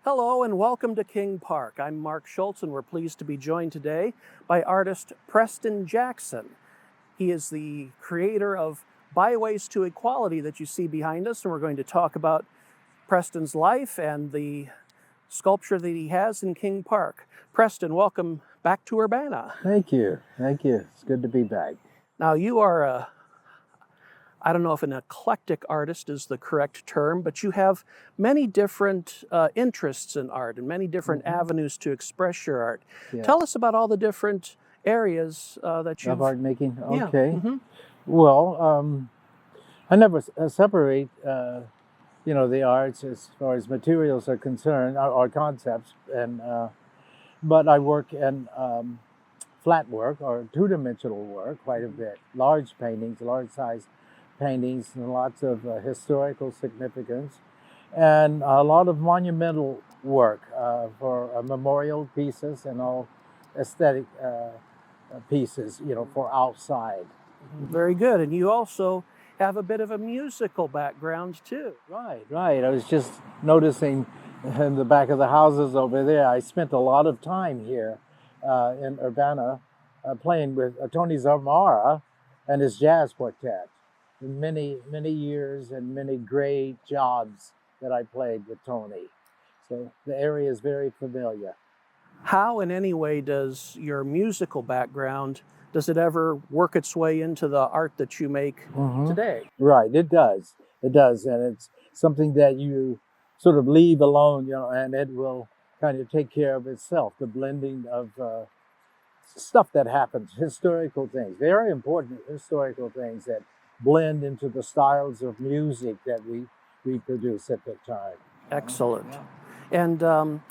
Hello and welcome to King Park. I'm Mark Schultz and we're pleased to be joined today by artist Preston Jackson. He is the creator of Byways to Equality that you see behind us, and we're going to talk about Preston's life and the sculpture that he has in King Park. Preston, welcome back to Urbana. Thank you. Thank you. It's good to be back. Now you are I don't know if an eclectic artist is the correct term, but you have many different interests in art and many different avenues to express your art. Yes. Tell us about all the different areas that you've... Of art making? Yeah. Okay. Well, I never separate, the arts as far as materials are concerned, or concepts, and but I work in flat work or two-dimensional work quite a bit. Large paintings, large-size paintings, and lots of historical significance, and a lot of monumental work for memorial pieces and all aesthetic pieces, for outside. Very good. And you also have a bit of a musical background too. Right. I was just noticing in the back of the houses over there, I spent a lot of time here in Urbana playing with Tony Zamora and his jazz quartet. Many years and many great jobs that I played with Tony. So the area is very familiar. How in any way does your musical background, does it ever work its way into the art that you make today? Right, it does. And it's something that you sort of leave alone, and it will kind of take care of itself. The blending of stuff that happens, historical things, very important historical things that blend into the styles of music that we produce at the time. Excellent. Yeah. And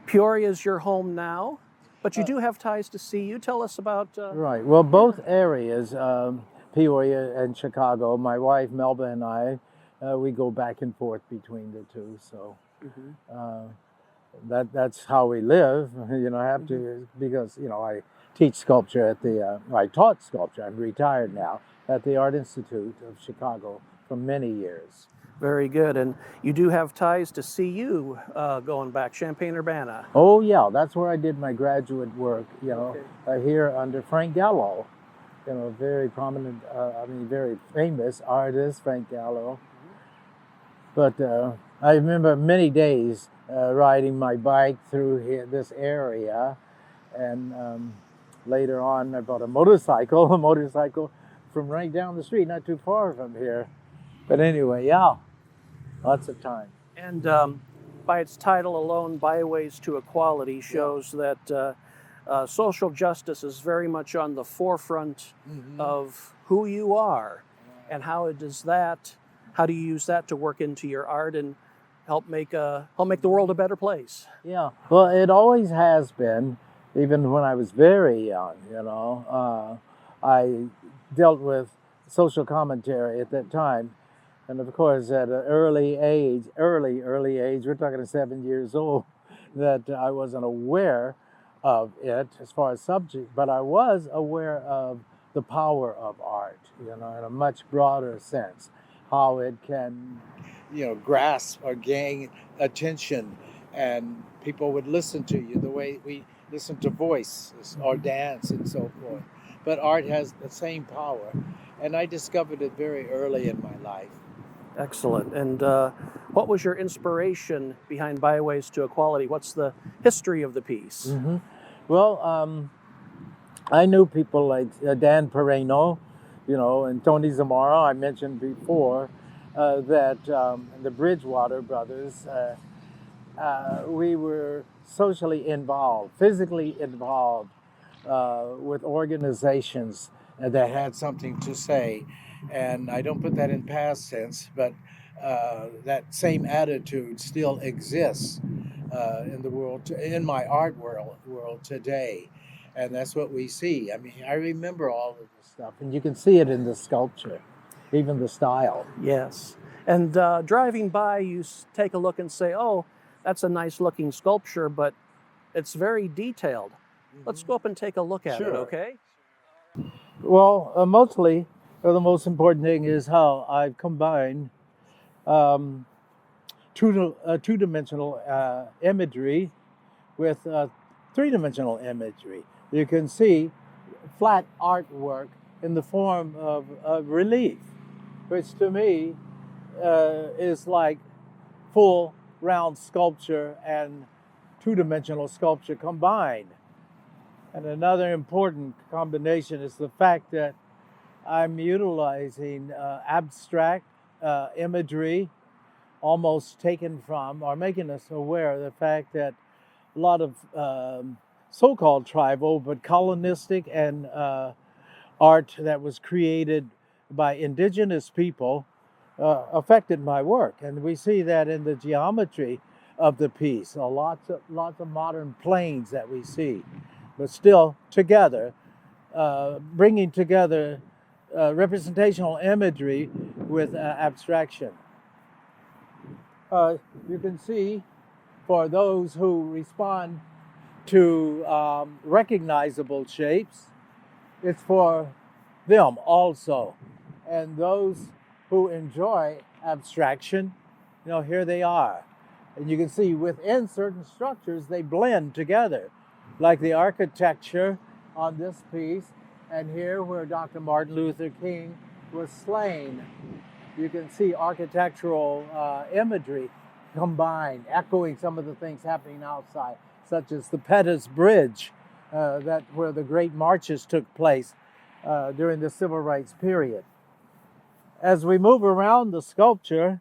Peoria is your home now, but you do have ties to CU. Tell us about... Right. Well, both areas, Peoria and Chicago, my wife Melba and I, we go back and forth between the two. So that's how we live. Have to, because I teach sculpture at I taught sculpture. I'm retired now at the Art Institute of Chicago for many years. Very good. And you do have ties to CU going back, Champaign-Urbana. Oh, yeah. That's where I did my graduate work, here under Frank Gallo. Very prominent, very famous artist, Frank Gallo. But I remember many days riding my bike through this area. And later on, I bought a motorcycle from right down the street, not too far from here. But anyway, yeah, lots of time. And by its title alone, Byways to Equality shows that social justice is very much on the forefront of who you are. And how do you use that to work into your art and help make the world a better place? Yeah, well, it always has been, even when I was very young, I dealt with social commentary at that time. And of course, at an early age, we're talking 7 years old, that I wasn't aware of it as far as subject, but I was aware of the power of art, in a much broader sense, how it can, grasp or gain attention, and people would listen to you the way we listen to voices or dance and so forth. But art has the same power, and I discovered it very early in my life. Excellent. And what was your inspiration behind Byways to Equality? What's the history of the piece? Well, I knew people like Dan Pereno, and Tony Zamora. I mentioned before that the Bridgewater brothers, we were socially involved, physically involved with organizations that had something to say. And I don't put that in past tense, but that same attitude still exists in the world, in my art world today. And that's what we see. I mean, I remember all of this stuff, and you can see it in the sculpture, even the style. Yes. And driving by, you take a look and say, oh, that's a nice looking sculpture, but it's very detailed. Let's go up and take a look at it, okay? Well, mostly, the most important thing is how I've combined two-dimensional imagery with three-dimensional imagery. You can see flat artwork in the form of relief, which to me is like full round sculpture and two-dimensional sculpture combined. And another important combination is the fact that I'm utilizing abstract imagery, almost taken from, or making us aware of the fact that a lot of so-called tribal but colonistic and art that was created by indigenous people affected my work. And we see that in the geometry of the piece. Lots of modern planes that we see, but still together, bringing together representational imagery with abstraction. You can see, for those who respond to recognizable shapes, it's for them also. And those who enjoy abstraction, here they are. And you can see within certain structures, they blend together, like the architecture on this piece, and here where Dr. Martin Luther King was slain. You can see architectural imagery combined, echoing some of the things happening outside, such as the Pettus Bridge, where the great marches took place during the Civil Rights period. As we move around the sculpture,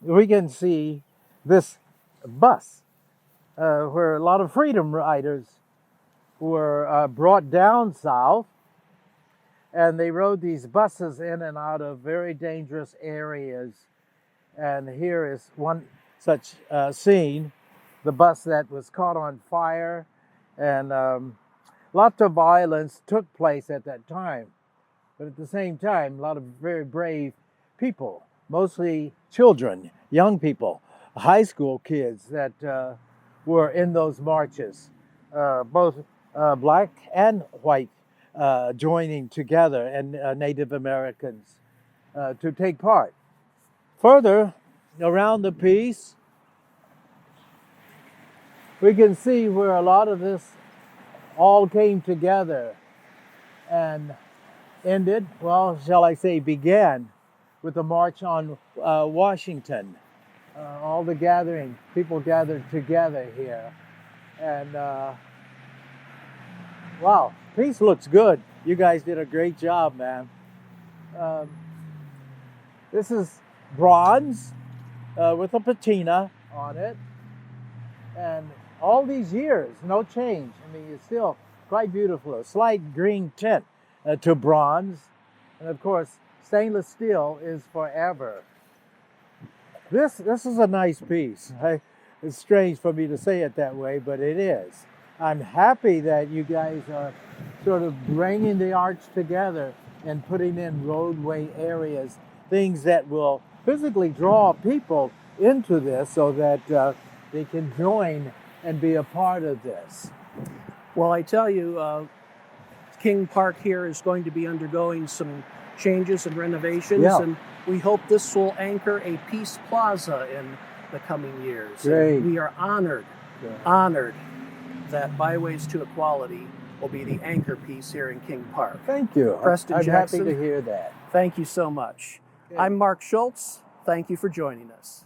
we can see this bus, where a lot of freedom riders were brought down south, and they rode these buses in and out of very dangerous areas. And here is one such scene, the bus that was caught on fire, and lots of violence took place at that time. But at the same time, a lot of very brave people, mostly children, young people, high school kids that were in those marches, both black and white, joining together, and Native Americans to take part. Further around the piece, we can see where a lot of this all came together and ended, well, shall I say, began with the March on Washington. All the gathering, people gathered together here. And wow, piece looks good. You guys did a great job, man. This is bronze with a patina on it. And all these years, no change. I mean, it's still quite beautiful. A slight green tint to bronze. And of course, stainless steel is forever. This is a nice piece. It's strange for me to say it that way, but it is. I'm happy that you guys are sort of bringing the arts together and putting in roadway areas, things that will physically draw people into this so that they can join and be a part of this. Well, I tell you, King Park here is going to be undergoing some changes and renovations, and we hope this will anchor a Peace Plaza in the coming years. Great. And we are honored that Byways to Equality will be the anchor piece here in King Park. Thank you. Preston I'm Jackson, happy to hear that. thank you so much. Okay. I'm Mark Schultz. Thank you for joining us.